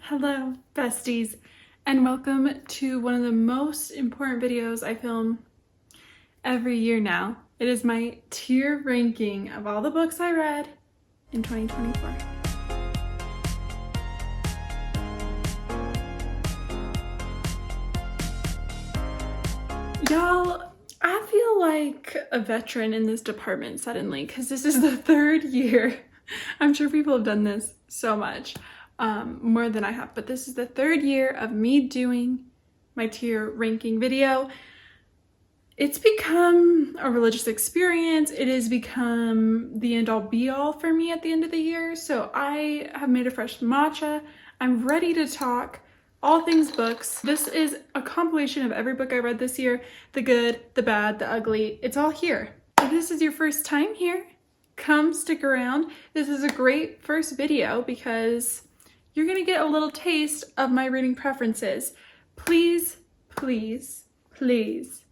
Hello, besties, and welcome to one of the most important videos I film every year now. It is my tier ranking of all the books I read in 2024. Y'all, I feel like a veteran in this department suddenly because this is the third year. I'm sure people have done this so much. More than I have, but this is the third year of me doing my tier ranking video. It's become a religious experience. It has become the end all be all for me at the end of the year. So I have made a fresh matcha. I'm ready to talk all things books. This is a compilation of every book I read this year, the good, the bad, the ugly. It's all here. If this is your first time here, come stick around. This is a great first video because you're gonna get a little taste of my reading preferences. Please, please, please,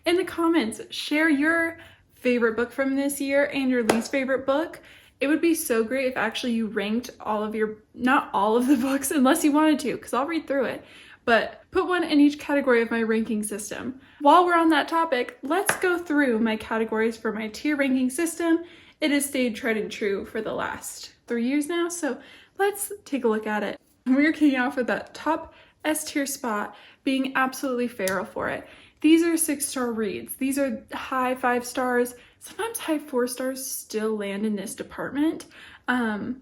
in the comments, share your favorite book from this year and your least favorite book. It would be so great if actually you ranked all of your, not all of the books unless you wanted to, because I'll read through it, but put one in each category of my ranking system. While we're on that topic, let's go through my categories for my tier ranking system. It has stayed tried and true for the last 3 years now, so let's take a look at it. We're kicking off with that top S tier spot being absolutely feral for it. These are 6-star reads. These are high 5 stars. Sometimes high 4 stars still land in this department. Maybe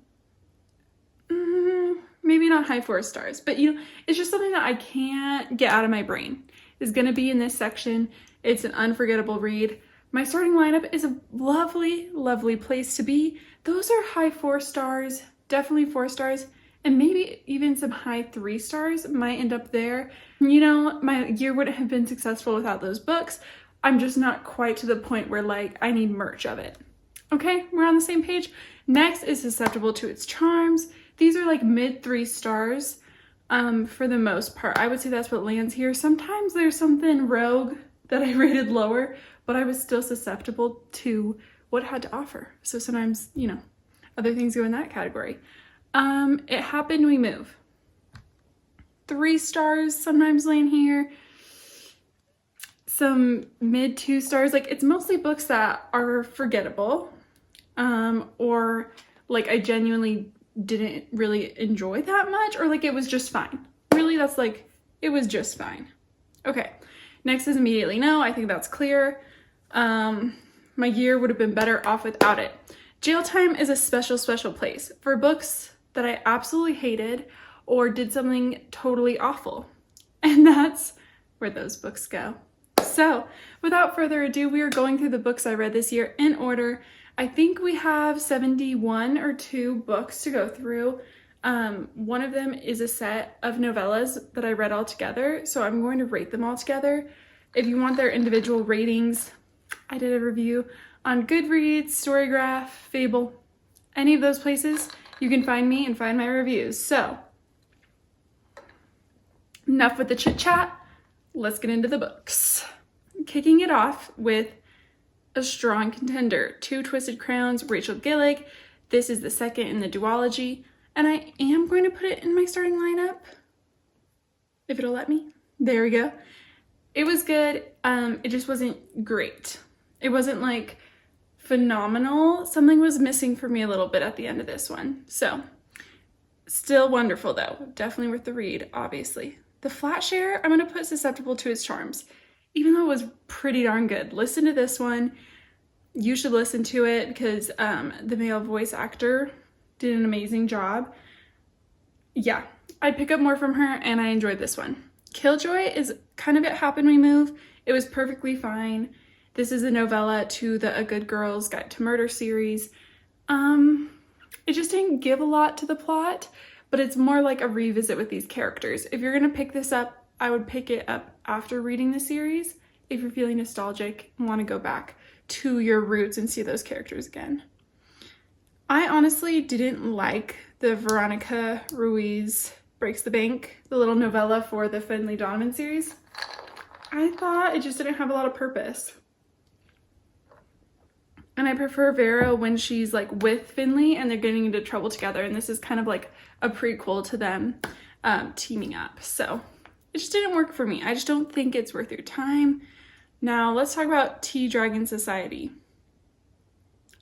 not high 4 stars, but you know, it's just something that I can't get out of my brain. It's gonna be in this section. It's an unforgettable read. My starting lineup is a lovely, lovely place to be. Those are high 4 stars. Definitely 4 stars, and maybe even some high 3 stars might end up there. You know, my year wouldn't have been successful without those books. I'm just not quite to the point where like I need merch of it. Okay, we're on the same page. Next is Susceptible to Its Charms. These are like mid 3 stars for the most part. I would say that's what lands here. Sometimes there's something rogue that I rated lower, but I was still susceptible to what it had to offer. So sometimes, you know, other things go in that category. It Happened, We Move. 3 stars sometimes land here. Some mid 2 stars. Like, it's mostly books that are forgettable. Or like I genuinely didn't really enjoy that much, or like it was just fine. Really, that's like, it was just fine. Okay, next is Immediately No. I think that's clear. My year would have been better off without it. Jail Time is a special, special place for books that I absolutely hated or did something totally awful. And that's where those books go. So without further ado, we are going through the books I read this year in order. I think we have 71 or 2 books to go through. One of them is a set of novellas that I read all together. So I'm going to rate them all together. If you want their individual ratings, I did a review on Goodreads, Storygraph, Fable, any of those places, you can find me and find my reviews. So, enough with the chit chat, let's get into the books. Kicking it off with a strong contender, Two Twisted Crowns, Rachel Gillig. This is the second in the duology, and I am going to put it in my starting lineup, if it'll let me. There we go. It was good, it just wasn't great. It wasn't like phenomenal. Something was missing for me a little bit at the end of this one. So, still wonderful though. Definitely worth the read, obviously. The Flat Share, I'm going to put Susceptible to Its Charms, even though it was pretty darn good. Listen to this one. You should listen to it because the male voice actor did an amazing job. Yeah, I'd pick up more from her and I enjoyed this one. Killjoy is kind of It Happened, We Move. It was perfectly fine. This is a novella to the A Good Girl's Guide to Murder series. It just didn't give a lot to the plot, but it's more like a revisit with these characters. If you're gonna pick this up, I would pick it up after reading the series if you're feeling nostalgic and want to go back to your roots and see those characters again. I honestly didn't like the Veronica Ruiz Breaks the Bank, the little novella for the Finley Donovan series. I thought it just didn't have a lot of purpose. And I prefer Vera when she's like with Finley and they're getting into trouble together, and this is kind of like a prequel to them. teaming up. So it just didn't work for me. I just don't think it's worth your time. Now let's talk about Tea Dragon Society.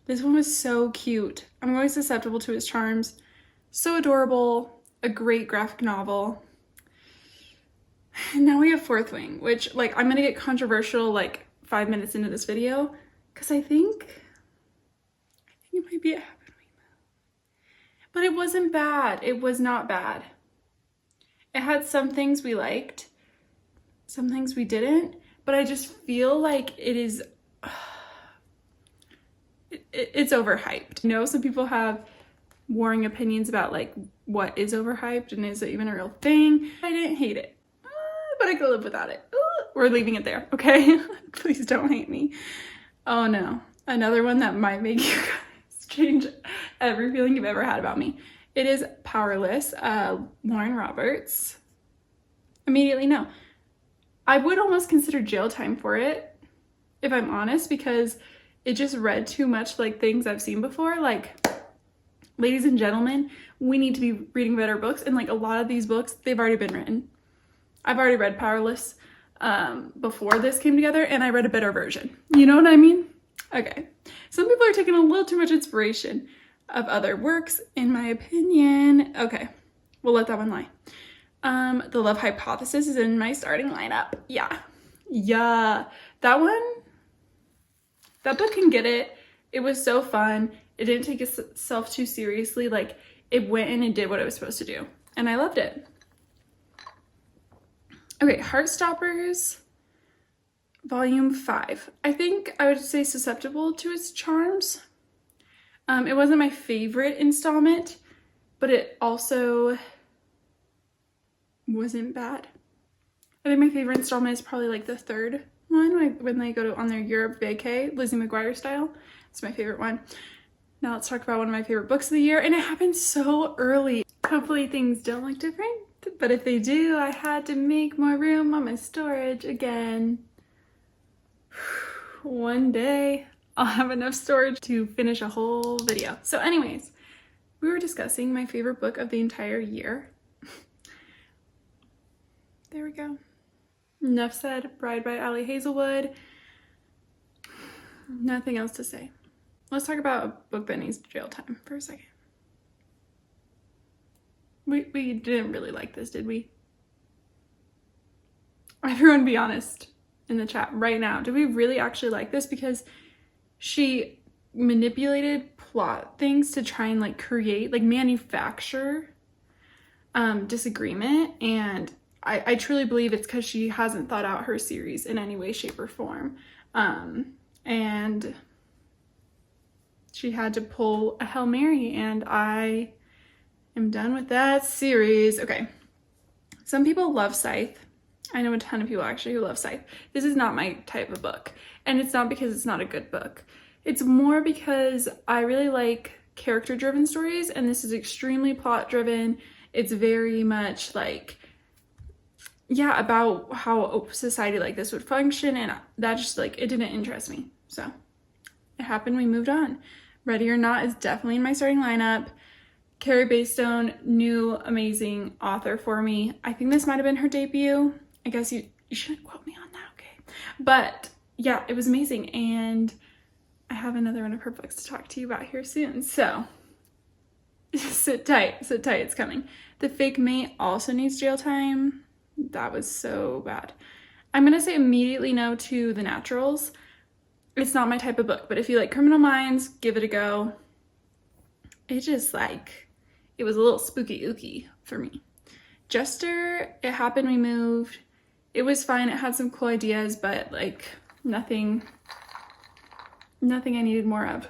This one was so cute. I'm always susceptible to his charms. So adorable, a great graphic novel. And now we have Fourth Wing, which like I'm gonna get controversial like 5 minutes into this video because I think it might be a Happen Wing. But it wasn't bad. It was not bad. It had some things we liked, some things we didn't, but I just feel like it is, it's overhyped. You know, some people have warring opinions about like what is overhyped and is it even a real thing. I didn't hate it, but I could live without it. We're leaving it there, okay? Please don't hate me. Oh no, another one that might make you guys change every feeling you've ever had about me. It is Powerless, Lauren Roberts. Immediately no. I would almost consider jail time for it, if I'm honest, because it just read too much like things I've seen before. Like, ladies and gentlemen, we need to be reading better books. And like a lot of these books, they've already been written. I've already read Powerless before this came together, and I read a better version. You know what I mean? Okay. Some people are taking a little too much inspiration of other works, in my opinion. Okay, we'll let that one lie. The Love Hypothesis is in my starting lineup. Yeah. That book can get it. It was so fun. It didn't take itself too seriously. Like, it went in and did what it was supposed to do, and I loved it. Okay, Heartstoppers, Volume 5. I think I would say susceptible to its charms. It wasn't my favorite installment, but it also wasn't bad. I think my favorite installment is probably like the third one, when they go on their Europe vacay, Lizzie McGuire style. It's my favorite one. Now let's talk about one of my favorite books of the year, and it happened so early. Hopefully things don't look different, but if they do, I had to make more room on my storage again. One day I'll have enough storage to finish a whole video. So anyways, we were discussing my favorite book of the entire year. There we go. Enough said. Bride by Ali Hazelwood. Nothing else to say. Let's talk about a book that needs jail time for a second. We didn't really like this, did we? Everyone be honest in the chat right now. Did we really actually like this? Because she manipulated plot things to try and like create, like manufacture disagreement, and I truly believe it's because she hasn't thought out her series in any way, shape, or form. And she had to pull a Hail Mary, and I am done with that series. Okay. Some people love Scythe. I know a ton of people actually who love Scythe. This is not my type of book, and it's not because it's not a good book. It's more because I really like character-driven stories, and this is extremely plot-driven. It's very much like, yeah, about how a society like this would function, and that just like, it didn't interest me. So it happened, we moved on. Ready or Not is definitely in my starting lineup. Carrie Baystone, new amazing author for me. I think this might have been her debut. I guess you shouldn't quote me on that, okay? But yeah, it was amazing, and I have another one of her books to talk to you about here soon. So sit tight, it's coming. The Fake Mate also needs jail time. That was so bad. I'm gonna say immediately no to The Naturals. It's not my type of book, but if you like Criminal Minds, give it a go. It just like, it was a little spooky ooky for me. Jester, it happened, we moved. It was fine, it had some cool ideas, but like nothing I needed more of.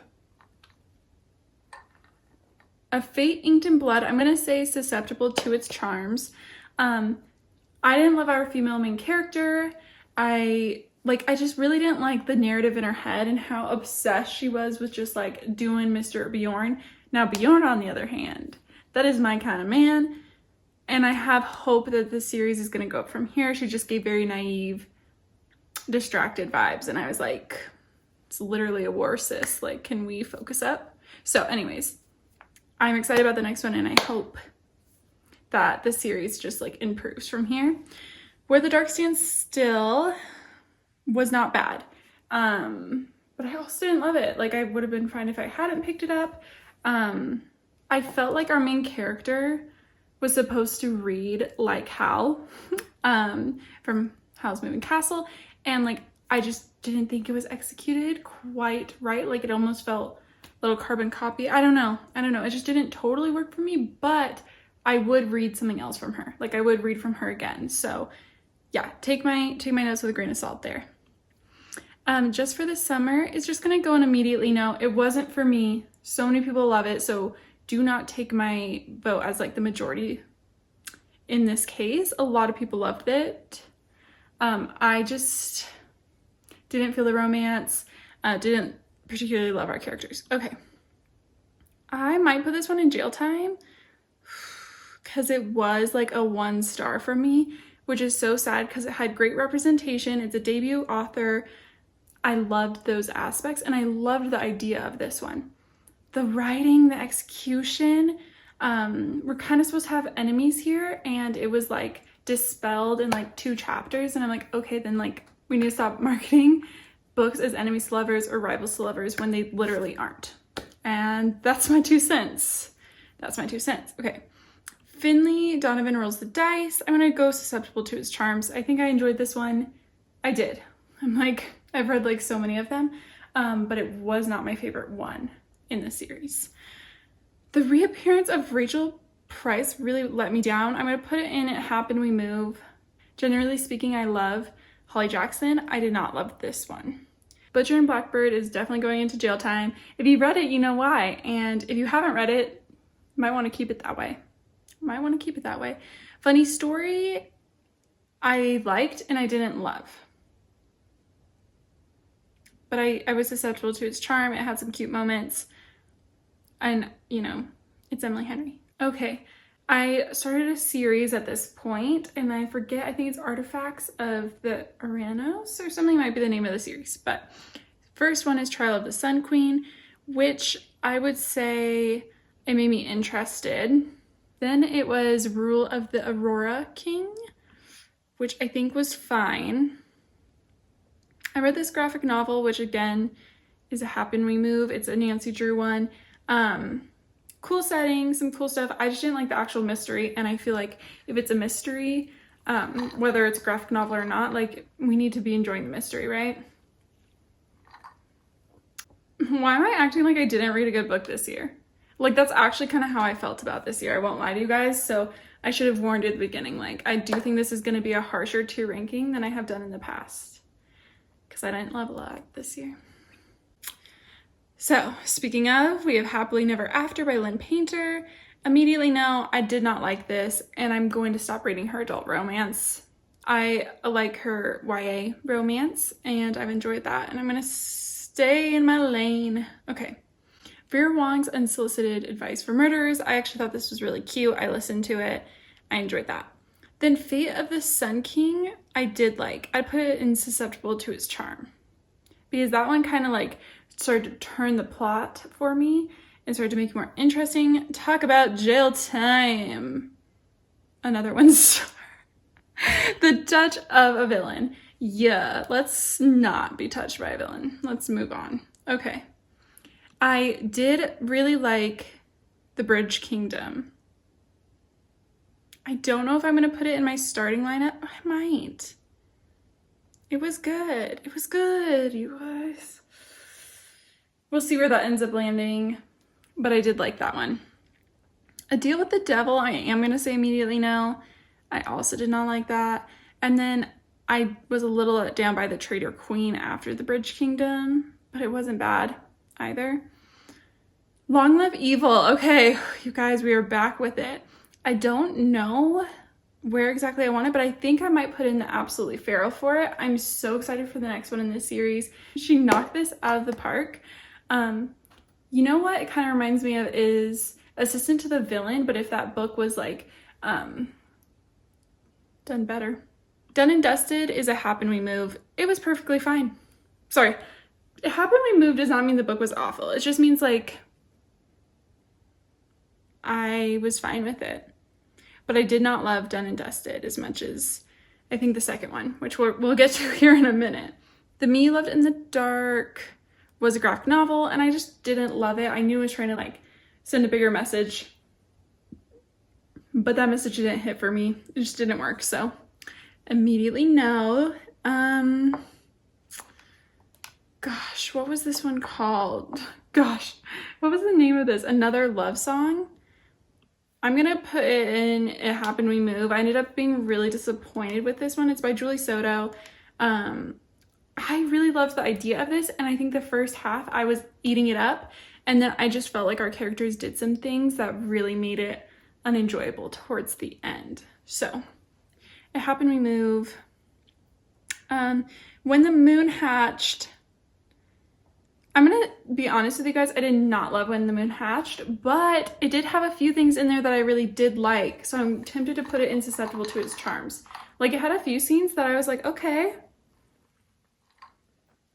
A Fate Inked in Blood, I'm gonna say susceptible to its charms. I didn't love our female main character. I just really didn't like the narrative in her head and how obsessed she was with just like doing Mr. Bjorn. Now Bjorn, on the other hand, that is my kind of man, and I have hope that the series is going to go up from here. She just gave very naive, distracted vibes, and I was like, it's literally a war, sis. Like, can we focus up? So anyways, I'm excited about the next one, and I hope that the series just like improves from here. Where the Dark Stands Still was not bad, but I also didn't love it. Like, I would have been fine if I hadn't picked it up. I felt like our main character was supposed to read like Hal from Howl's Moving Castle, and like I just didn't think it was executed quite right. Like, it almost felt a little carbon copy. I don't know. It just didn't totally work for me, but I would read something else from her. Like, I would read from her again. So yeah, take my notes with a grain of salt there. Just for the Summer is just gonna go an immediately no. It wasn't for me. So many people love it, so do not take my vote as like the majority in this case. A lot of people loved it. I just didn't feel the romance, didn't particularly love our characters. Okay, I might put this one in jail time because it was like a 1 star for me, which is so sad because it had great representation. It's a debut author. I loved those aspects, and I loved the idea of this one. The writing, the execution, we're kind of supposed to have enemies here, and it was like dispelled in like 2 chapters, and I'm like, okay, then like we need to stop marketing books as enemies to lovers or rivals to lovers when they literally aren't. And that's my 2 cents. Okay. Finley Donovan Rolls the Dice. I'm gonna go Susceptible to His Charms. I think I enjoyed this one. I did. I've read like so many of them, but it was not my favorite one in the series. The reappearance of Rachel Price really let me down. I'm gonna put it in It Happened, We Move. Generally speaking, I love Holly Jackson. I did not love this one. Butcher and Blackbird is definitely going into jail time. If you read it, you know why. And if you haven't read it, you might want to keep it that way. Funny Story, I liked and I didn't love. But I was susceptible to its charm. It had some cute moments. And, you know, it's Emily Henry. Okay, I started a series at this point, and I forget, I think it's Artifacts of the Aranos or something might be the name of the series. But first one is Trial of the Sun Queen, which I would say it made me interested. Then it was Rule of the Aurora King, which I think was fine. I read this graphic novel, which again is a Happen We Move. It's a Nancy Drew one. Cool setting, some cool stuff. I just didn't like the actual mystery, and I feel like if it's a mystery, whether it's a graphic novel or not, like, we need to be enjoying the mystery, right? Why am I acting like I didn't read a good book this year? Like, that's actually kind of how I felt about this year. I won't lie to you guys, so I should have warned you at the beginning. Like, I do think this is going to be a harsher tier ranking than I have done in the past, because I didn't love a lot this year. So, speaking of, we have Happily Never After by Lynn Painter. Immediately no, I did not like this, and I'm going to stop reading her adult romance. I like her YA romance, and I've enjoyed that, and I'm going to stay in my lane. Okay. Vera Wong's Unsolicited Advice for Murderers. I actually thought this was really cute. I listened to it. I enjoyed that. Then Fate of the Sun King, I did like. I put it in Susceptible to Its Charm, because that one kind of like started to turn the plot for me and started to make it more interesting. Talk about jail time. Another 1 star. The Touch of a Villain. Yeah, let's not be touched by a villain. Let's move on. Okay. I did really like The Bridge Kingdom. I don't know if I'm going to put it in my starting lineup. I might. It was good. It was good, you guys. We'll see where that ends up landing, but I did like that one. A Deal with the Devil, I am going to say immediately no. I also did not like that. And then I was a little let down by The Traitor Queen after The Bridge Kingdom, but it wasn't bad either. Long Live Evil. Okay, you guys, we are back with it. I don't know where exactly I want it, but I think I might put in the Absolutely Feral for it. I'm so excited for the next one in this series. She knocked this out of the park. You know what it kind of reminds me of is Assistant to the Villain, but if that book was like done better. Done and Dusted is a Happen We Move. It was perfectly fine. Sorry, Happen We Move does not mean the book was awful. It just means like I was fine with it. but I did not love Done and Dusted as much as I think the second one, which we'll get to here in a minute. The Me Loved in the Dark was a graphic novel, and I just didn't love it. I knew it was trying to like send a bigger message, but that message didn't hit for me. It just didn't work. So immediately no. Gosh, what was this one called? Gosh, what was the name of this? Another Love Song. I'm gonna put it in It Happened We Move. I ended up being really disappointed with this one. It's by Julie Soto. I really loved the idea of this, and I think the first half I was eating it up, and then I just felt like our characters did some things that really made it unenjoyable towards the end. So It Happened We Move. When the Moon Hatched, I'm gonna be honest with you guys, I did not love When the Moon Hatched, but it did have a few things in there that I really did like, so I'm tempted to put it in Susceptible to Its Charms. Like, it had a few scenes that I was like, okay.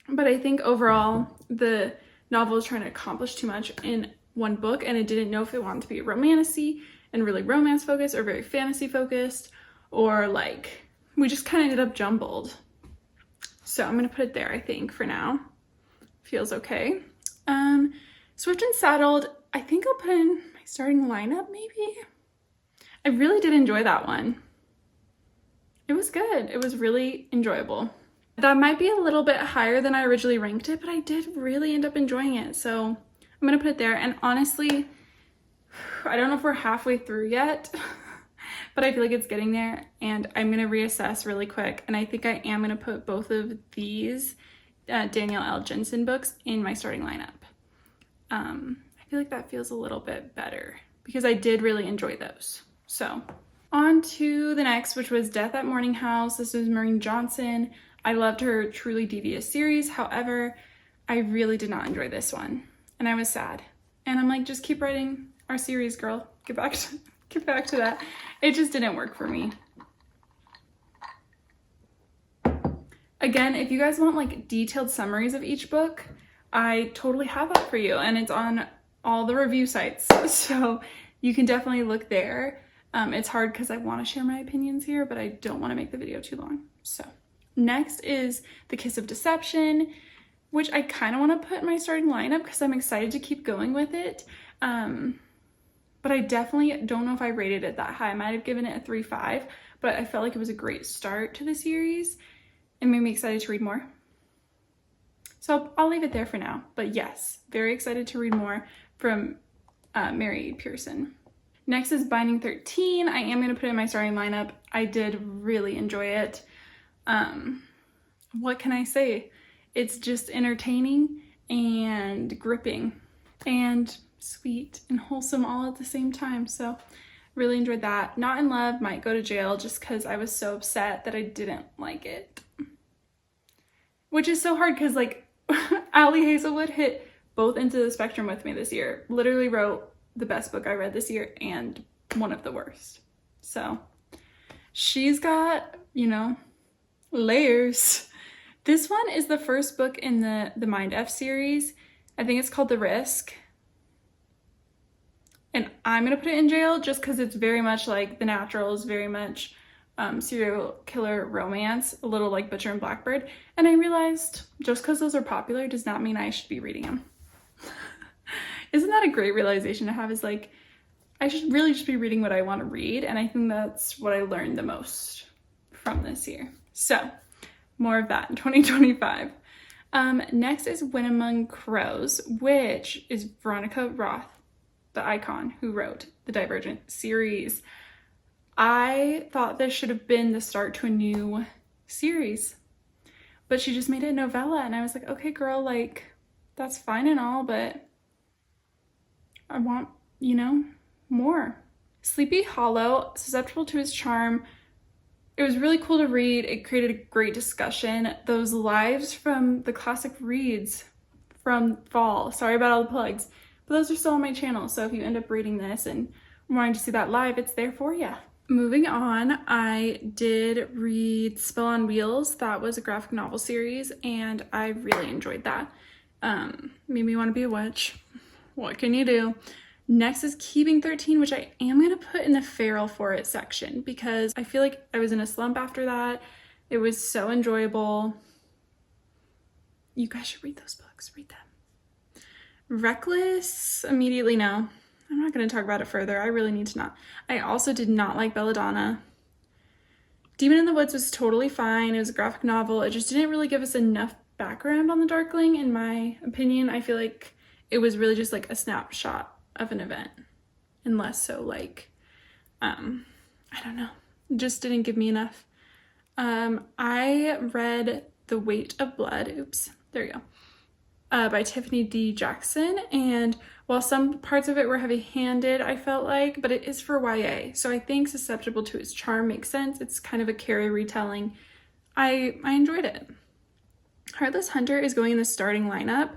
But I think overall, the novel was trying to accomplish too much in one book, and it didn't know if it wanted to be romantic and really romance focused or very fantasy focused, or like, we just kind of ended up jumbled. So I'm gonna put it there, I think, for now. Feels okay. Swift and Saddled, I think I'll put in my starting lineup, maybe? I really did enjoy that one. It was good. It was really enjoyable. That might be a little bit higher than I originally ranked it, but I did really end up enjoying it. So I'm gonna put it there. And honestly, I don't know if we're halfway through yet, but I feel like it's getting there, and I'm gonna reassess really quick. And I think I am gonna put both of these Danielle L. Jensen books in my starting lineup. I feel like that feels a little bit better because I did really enjoy those. So on to the next, which was Death at Morning House. This is Maureen Johnson. I loved her Truly Devious series. However, I really did not enjoy this one, and I was sad. And I'm like, just keep writing our series, girl. Get back to that. It just didn't work for me. Again, if you guys want like detailed summaries of each book, I totally have that for you, and it's on all the review sites, so you can definitely look there. It's hard because I want to share my opinions here, but I don't want to make the video too long. So next is The Kiss of Deception, which I kind of want to put in my starting lineup because I'm excited to keep going with it. But I definitely don't know if I rated it that high. I might have given it a 3.5, but I felt like it was a great start to the series and made me excited to read more. So I'll leave it there for now. But yes, very excited to read more from Mary Pearson. Next is Binding 13. I am going to put it in my starting lineup. I did really enjoy it. What can I say? It's just entertaining and gripping and sweet and wholesome all at the same time. So really enjoyed that. Not in Love might go to jail just because I was so upset that I didn't like it. Which is so hard because like Allie Hazelwood hit both ends of the spectrum with me this year. Literally wrote the best book I read this year and one of the worst. So she's got, you know, layers. This one is the first book in the Mind F series. I think it's called The Risk. And I'm gonna put it in jail just because it's very much like The Natural, is very much serial killer romance, a little like Butcher and Blackbird. And I realized just because those are popular does not mean I should be reading them. Isn't that a great realization to have? Is like, I should really just be reading what I want to read. And I think that's what I learned the most from this year. So more of that in 2025. Next is When Among Crows, which is Veronica Roth, the icon who wrote the Divergent series. I thought this should have been the start to a new series, but she just made it a novella, and I was like, okay, girl, like, that's fine and all, but I want, you know, more. Sleepy Hollow, Susceptible to His Charm. It was really cool to read. It created a great discussion. Those lives from the classic reads from fall. Sorry about all the plugs, but those are still on my channel. So if you end up reading this and wanting to see that live, it's there for you. Moving on, I did read Spell on Wheels. That was a graphic novel series, and I really enjoyed that. Made me want to be a witch. What can you do? Next is Keeping 13, which I am going to put in the feral for it section because I feel like I was in a slump after that. It was so enjoyable. You guys should read those books. Read them. Reckless, immediately no. I'm not going to talk about it further. I really need to not. I also did not like Belladonna. Demon in the Woods was totally fine. It was a graphic novel. It just didn't really give us enough background on the Darkling, in my opinion. I feel like it was really just like a snapshot of an event, and less so like, I don't know. It just didn't give me enough. I read The Weight of Blood. Oops, there you go. By Tiffany D. Jackson, and while some parts of it were heavy-handed, I felt like, but it is for YA, so I think Susceptible to Its Charm makes sense. It's kind of a Carrie retelling. I enjoyed it. Heartless Hunter is going in the starting lineup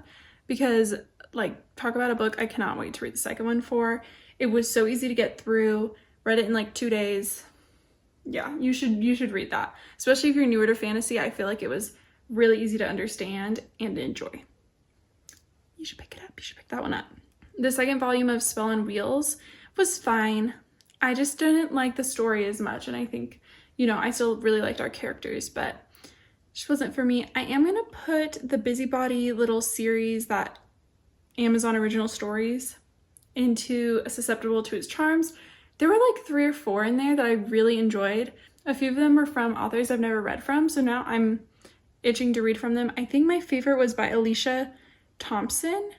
because, like, talk about a book I cannot wait to read the second one for. It was so easy to get through. Read it in like 2 days. Yeah, you should read that. Especially if you're newer to fantasy, I feel like it was really easy to understand and enjoy. You should pick it up. You should pick that one up. The second volume of Spell on Wheels was fine. I just didn't like the story as much, and I think, you know, I still really liked our characters, but it just wasn't for me. I am gonna put the Busybody little series, that Amazon Original Stories, into Susceptible to Its Charms. There were like 3 or 4 in there that I really enjoyed. A few of them were from authors I've never read from, so now I'm itching to read from them. I think my favorite was by Alicia Thompson.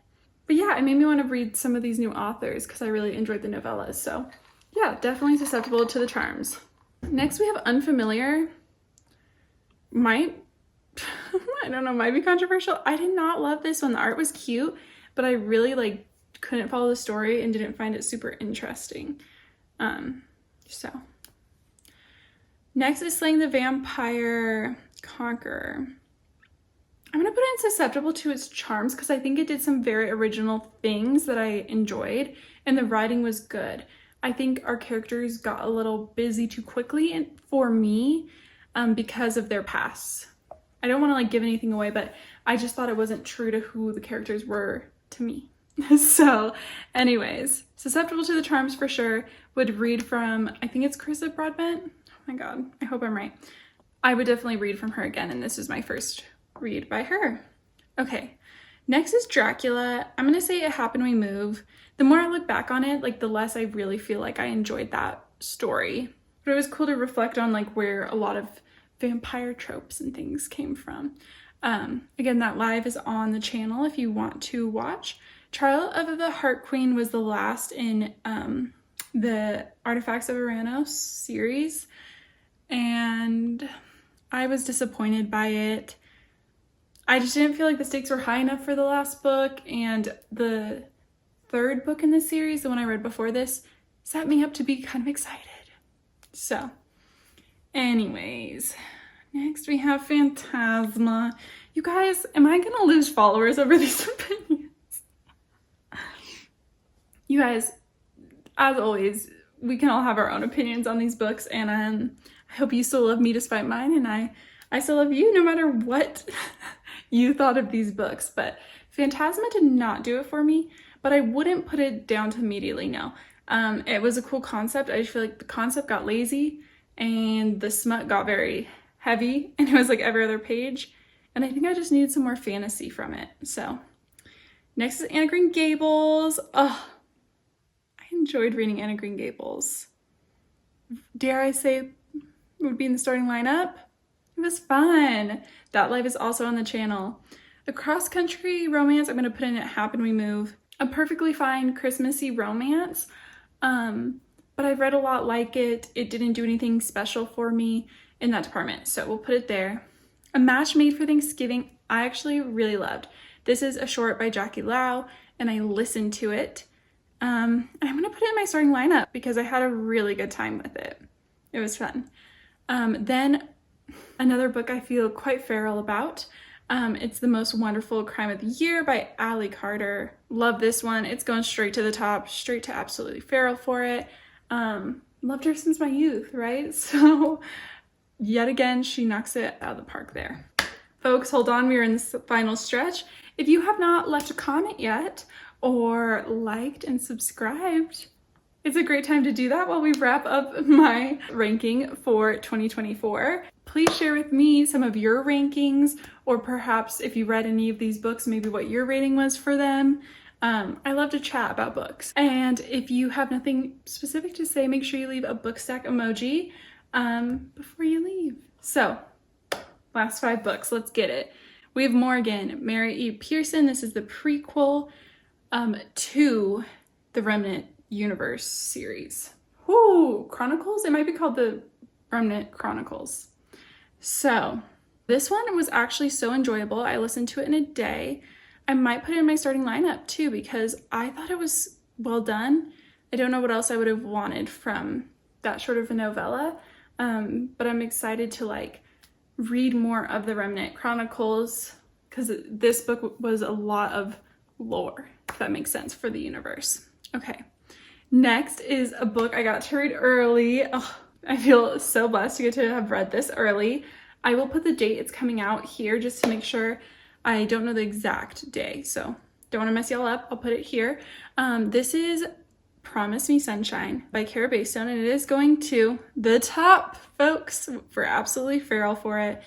But yeah, it made me want to read some of these new authors because I really enjoyed the novellas. So yeah, definitely Susceptible to the Charms. Next we have Unfamiliar. I don't know, might be controversial. I did not love this one. The art was cute, but I really like couldn't follow the story and didn't find it super interesting. So next is Slaying the Vampire Conqueror. I'm gonna put it in Susceptible to Its Charms because I think it did some very original things that I enjoyed, and the writing was good. I think our characters got a little busy too quickly for me because of their pasts. I don't want to like give anything away, but I just thought it wasn't true to who the characters were to me. So anyways, Susceptible to the Charms for sure. Would read from, I think it's Carissa Broadbent. Oh my god, I hope I'm right. I would definitely read from her again, and this is my first read by her. Okay, next is Dracula. I'm gonna say It Happened We Move. The more I look back on it, like the less I really feel like I enjoyed that story. But it was cool to reflect on like where a lot of vampire tropes and things came from. Again, that live is on the channel if you want to watch. Trial of the Heart Queen was the last in the Artifacts of Uranus series, and I was disappointed by it. I just didn't feel like the stakes were high enough for the last book, and the third book in the series, the one I read before this, set me up to be kind of excited. So anyways, next we have Phantasma. You guys, am I gonna lose followers over these opinions? You guys, as always, we can all have our own opinions on these books, and I hope you still love me despite mine, and I still love you no matter what you thought of these books. But Phantasma did not do it for me, but I wouldn't put it down to immediately no. It was a cool concept. I just feel like the concept got lazy, and the smut got very heavy, and it was like every other page, and I think I just needed some more fantasy from it. So next is Anne of Green Gables. Oh, I enjoyed reading Anne of Green Gables. Dare I say it would be in the starting lineup? It was fun. That live is also on the channel. A cross-country romance, I'm gonna put in It Happened We Move. A perfectly fine Christmassy romance, but I've read a lot like it. It didn't do anything special for me in that department, so we'll put it there. A Match Made for Thanksgiving, I actually really loved. This is a short by Jackie Lau, and I listened to it. I'm gonna put it in my starting lineup because I had a really good time with it. It was fun. Then another book I feel quite feral about. It's The Most Wonderful Crime of the Year by Allie Carter. Love this one. It's going straight to the top, straight to absolutely feral for it. Loved her since my youth, right? So yet again, she knocks it out of the park there. Folks, hold on, we're in the final stretch. If you have not left a comment yet, or liked and subscribed. It's a great time to do that while we wrap up my ranking for 2024. Please share with me some of your rankings, or perhaps if you read any of these books, maybe what your rating was for them. I love to chat about books. And if you have nothing specific to say, make sure you leave a book stack emoji before you leave. So, last 5 books, let's get it. We have Morgan, Mary E. Pearson. This is the prequel to the Remnant Universe series. Ooh, Chronicles? It might be called the Remnant Chronicles. So, this one was actually so enjoyable. I listened to it in a day. I might put it in my starting lineup too because I thought it was well done. I don't know what else I would have wanted from that short of a novella, but I'm excited to like read more of the Remnant Chronicles because this book was a lot of lore, if that makes sense, for the universe. Okay, next is a book I got to read early. Oh, I feel so blessed to get to have read this early. I will put the date it's coming out here just to make sure. I don't know the exact day, so don't want to mess y'all up. I'll put it here. This is Promise Me Sunshine by Kara Baystone, and it is going to the top, folks. We're absolutely feral for it.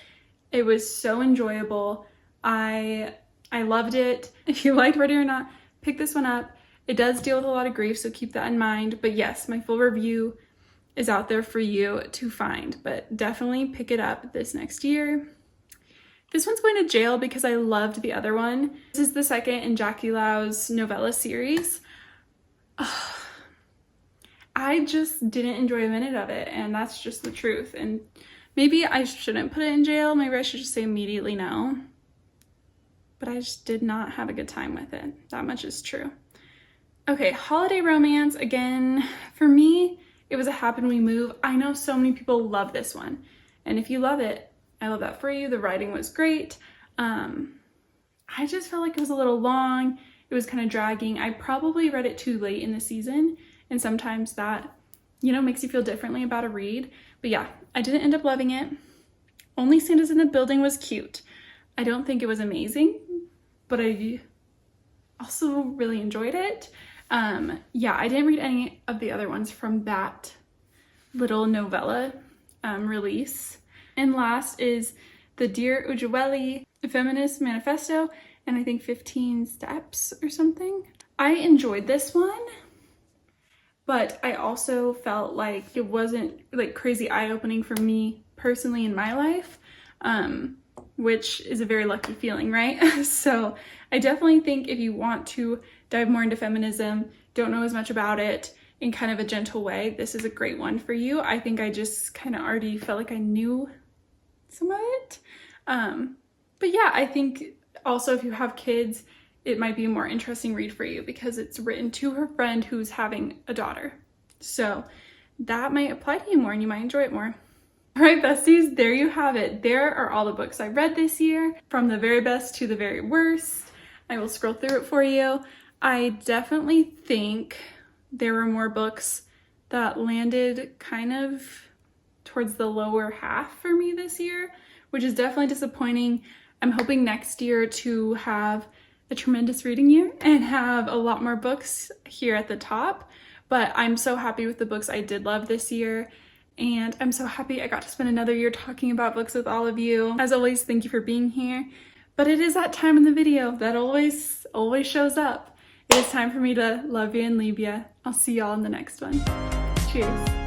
It was so enjoyable. I loved it. If you liked Ready or Not, pick this one up. It does deal with a lot of grief, so keep that in mind. But yes, my full review is out there for you to find, but definitely pick it up this next year. This one's going to jail because I loved the other one. This is the second in Jackie Lau's novella series. I just didn't enjoy a minute of it, and that's just the truth. And maybe I shouldn't put it in jail. Maybe I should just say immediately no. But I just did not have a good time with it. That much is true. Okay, holiday romance. Again, for me, it was a happen we move. I know so many people love this one. And if you love it, I love that for you. The writing was great. I just felt like it was a little long. It was kind of dragging. I probably read it too late in the season, and sometimes that, makes you feel differently about a read. But yeah, I didn't end up loving it. Only Santa's in the Building was cute. I don't think it was amazing, but I also really enjoyed it. Yeah, I didn't read any of the other ones from that little novella release. And last is the Dear Ujaweli Feminist Manifesto, and I think 15 Steps or something. I enjoyed this one, but I also felt like it wasn't like crazy eye-opening for me personally in my life, which is a very lucky feeling, right? So I definitely think if you want to dive more into feminism, don't know as much about it, in kind of a gentle way, this is a great one for you. I think I just kind of already felt like I knew some of it. But yeah, I think also if you have kids, it might be a more interesting read for you because it's written to her friend who's having a daughter. So that might apply to you more and you might enjoy it more. All right, besties, there you have it. There are all the books I read this year, from the very best to the very worst. I will scroll through it for you. I definitely think there were more books that landed kind of towards the lower half for me this year, which is definitely disappointing. I'm hoping next year to have a tremendous reading year and have a lot more books here at the top, but I'm so happy with the books I did love this year, and I'm so happy I got to spend another year talking about books with all of you. As always, thank you for being here, but it is that time in the video that always shows up. It is time for me to love you and leave you. I'll see y'all in the next one. Cheers.